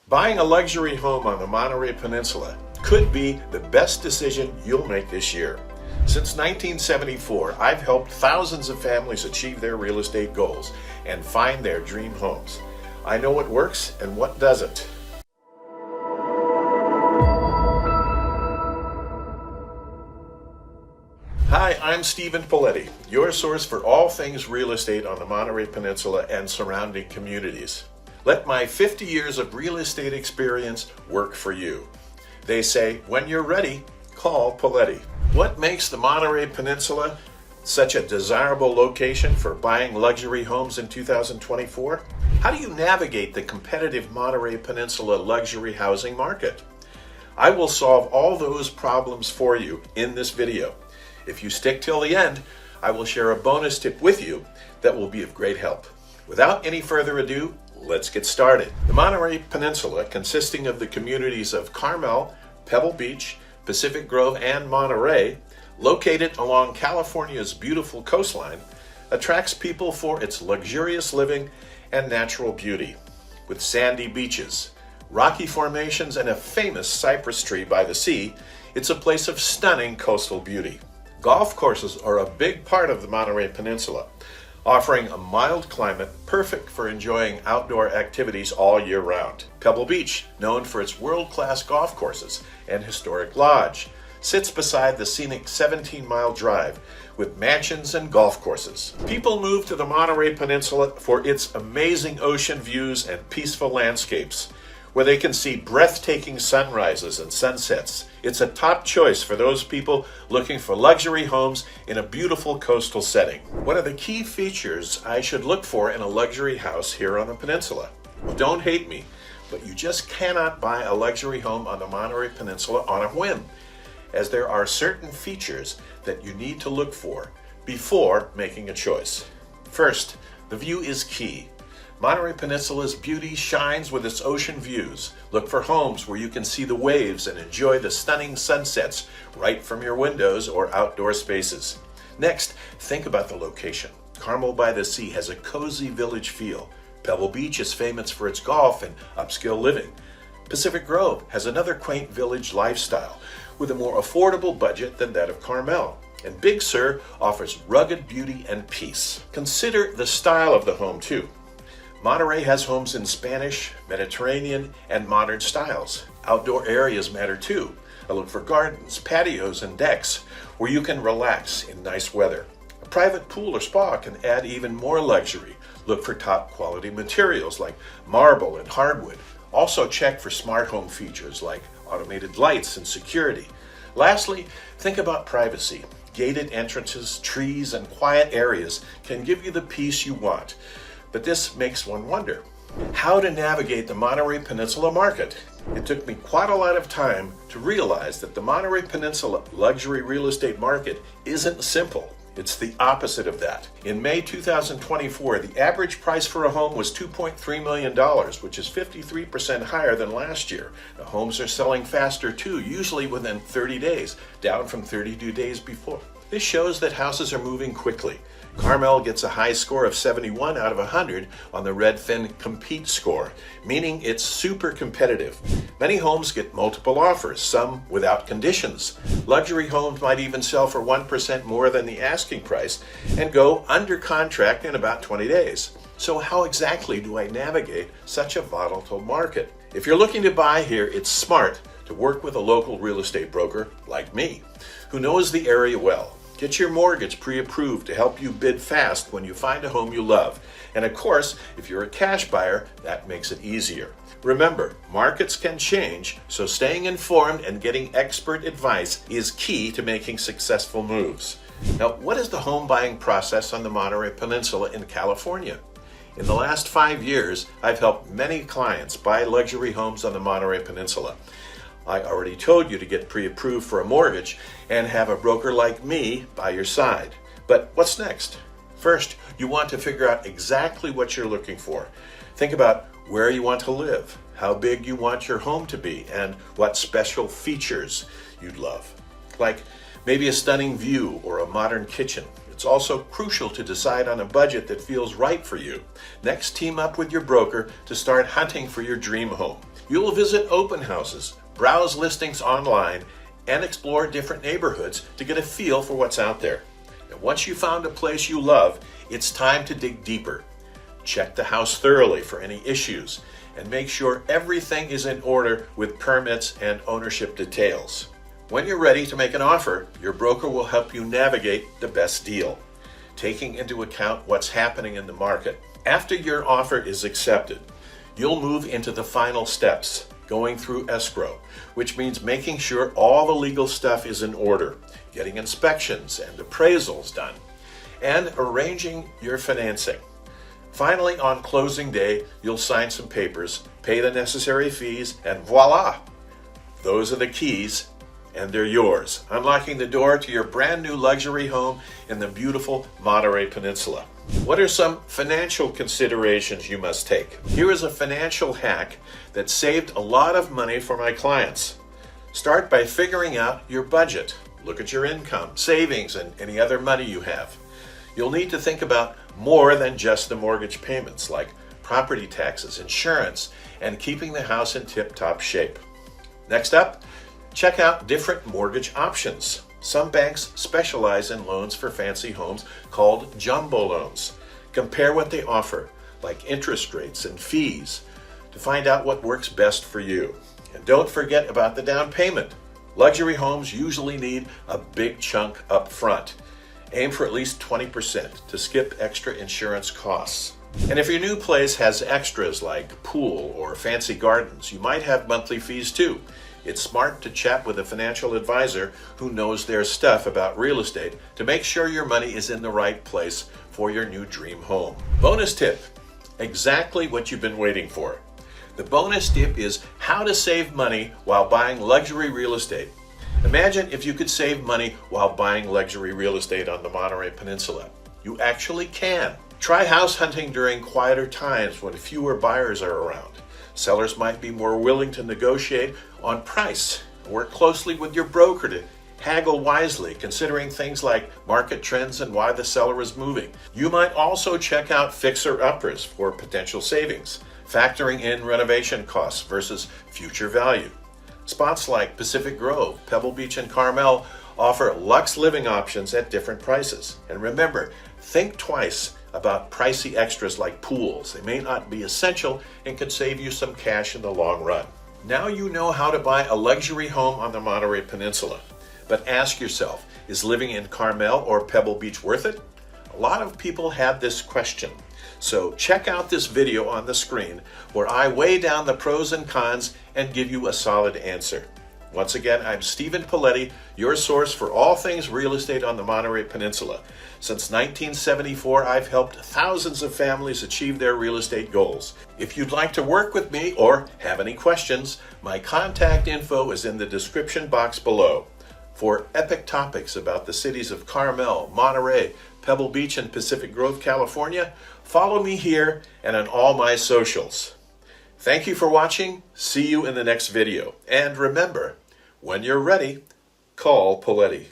Buying a luxury home on the Monterey Peninsula could be the best decision you'll make this year. Since 1974, I've helped thousands of families achieve their real estate goals and find their dream homes. I know what works and what doesn't. Hi, I'm Stephen Poletti, your source for all things real estate on the Monterey Peninsula and surrounding communities. Let my 50 years of real estate experience work for you. They say, when you're ready, call Poletti. What makes the Monterey Peninsula such a desirable location for buying luxury homes in 2024? How do you navigate the competitive Monterey Peninsula luxury housing market? I will solve all those problems for you in this video. If you stick till the end, I will share a bonus tip with you that will be of great help. Without any further ado, let's get started. The Monterey Peninsula, consisting of the communities of Carmel, Pebble Beach, Pacific Grove, and Monterey, located along California's beautiful coastline, attracts people for its luxurious living and natural beauty. With sandy beaches, rocky formations, and a famous cypress tree by the sea, it's a place of stunning coastal beauty. Golf courses are a big part of the Monterey Peninsula, offering a mild climate perfect for enjoying outdoor activities all year round. Pebble Beach, known for its world-class golf courses and historic lodge, sits beside the scenic 17-mile drive with mansions and golf courses. People move to the Monterey Peninsula for its amazing ocean views and peaceful landscapes, where they can see breathtaking sunrises and sunsets. It's a top choice for those people looking for luxury homes in a beautiful coastal setting. What are the key features I should look for in a luxury house here on the peninsula? Well, don't hate me, but you just cannot buy a luxury home on the Monterey Peninsula on a whim, as there are certain features that you need to look for before making a choice. First, the view is key. Monterey Peninsula's beauty shines with its ocean views. Look for homes where you can see the waves and enjoy the stunning sunsets right from your windows or outdoor spaces. Next, think about the location. Carmel by the Sea has a cozy village feel. Pebble Beach is famous for its golf and upscale living. Pacific Grove has another quaint village lifestyle with a more affordable budget than that of Carmel. And Big Sur offers rugged beauty and peace. Consider the style of the home too. Monterey has homes in Spanish, Mediterranean, and modern styles. Outdoor areas matter too. I look for gardens, patios, and decks where you can relax in nice weather. A private pool or spa can add even more luxury. Look for top quality materials like marble and hardwood. Also check for smart home features like automated lights and security. Lastly, think about privacy. Gated entrances, trees, and quiet areas can give you the peace you want. But this makes one wonder how to navigate the Monterey Peninsula market. It took me quite a lot of time to realize that the Monterey Peninsula luxury real estate market isn't simple. It's the opposite of that. In May 2024, the average price for a home was $2.3 million, which is 53% higher than last year. The homes are selling faster too, usually within 30 days, down from 32 days before. This shows that houses are moving quickly. Carmel gets a high score of 71 out of 100 on the Redfin Compete score, meaning it's super competitive. Many homes get multiple offers, some without conditions. Luxury homes might even sell for 1% more than the asking price and go under contract in about 20 days. So how exactly do I navigate such a volatile market? If you're looking to buy here, it's smart to work with a local real estate broker like me, who knows the area well. Get your mortgage pre-approved to help you bid fast when you find a home you love. And of course, if you're a cash buyer, that makes it easier. Remember, markets can change, so staying informed and getting expert advice is key to making successful moves. Now, what is the home buying process on the Monterey Peninsula in California? In the last 5 years, I've helped many clients buy luxury homes on the Monterey Peninsula. I already told you to get pre-approved for a mortgage and have a broker like me by your side. But what's next? First, you want to figure out exactly what you're looking for. Think about where you want to live, how big you want your home to be, and what special features you'd love. Like maybe a stunning view or a modern kitchen. It's also crucial to decide on a budget that feels right for you. Next, team up with your broker to start hunting for your dream home. You'll visit open houses, browse listings online, and explore different neighborhoods to get a feel for what's out there. And once you've found a place you love, it's time to dig deeper. Check the house thoroughly for any issues and make sure everything is in order with permits and ownership details. When you're ready to make an offer, your broker will help you navigate the best deal, taking into account what's happening in the market. After your offer is accepted, you'll move into the final steps, going through escrow, which means making sure all the legal stuff is in order, getting inspections and appraisals done, and arranging your financing. Finally, on closing day, you'll sign some papers, pay the necessary fees, and voila! Those are the keys, and they're yours, unlocking the door to your brand new luxury home in the beautiful Monterey Peninsula. What are some financial considerations you must take? Here is a financial hack that saved a lot of money for my clients. Start by figuring out your budget. Look at your income, savings, and any other money you have. You'll need to think about more than just the mortgage payments, like property taxes, insurance, and keeping the house in tip-top shape. Next up, check out different mortgage options. Some banks specialize in loans for fancy homes called jumbo loans. Compare what they offer, like interest rates and fees, to find out what works best for you. And don't forget about the down payment. Luxury homes usually need a big chunk up front. Aim for at least 20% to skip extra insurance costs. And if your new place has extras like pool or fancy gardens, you might have monthly fees too. It's smart to chat with a financial advisor who knows their stuff about real estate to make sure your money is in the right place for your new dream home. Bonus tip, exactly what you've been waiting for. The bonus tip is how to save money while buying luxury real estate. Imagine if you could save money while buying luxury real estate on the Monterey Peninsula. You actually can. Try house hunting during quieter times when fewer buyers are around. Sellers might be more willing to negotiate on price. Work closely with your broker to haggle wisely, considering things like market trends and why the seller is moving. You might also check out fixer-uppers for potential savings, factoring in renovation costs versus future value. Spots like Pacific Grove, Pebble Beach, and Carmel offer luxe living options at different prices. And remember, think twice about pricey extras like pools. They may not be essential and could save you some cash in the long run. Now you know how to buy a luxury home on the Monterey Peninsula. But ask yourself, is living in Carmel or Pebble Beach worth it? A lot of people have this question. So check out this video on the screen where I weigh down the pros and cons and give you a solid answer. Once again, I'm Stephen Poletti, your source for all things real estate on the Monterey Peninsula. Since 1974, I've helped thousands of families achieve their real estate goals. If you'd like to work with me or have any questions, my contact info is in the description box below. For epic topics about the cities of Carmel, Monterey, Pebble Beach, and Pacific Grove, California, follow me here and on all my socials. Thank you for watching. See you in the next video. And remember, when you're ready, call Poletti.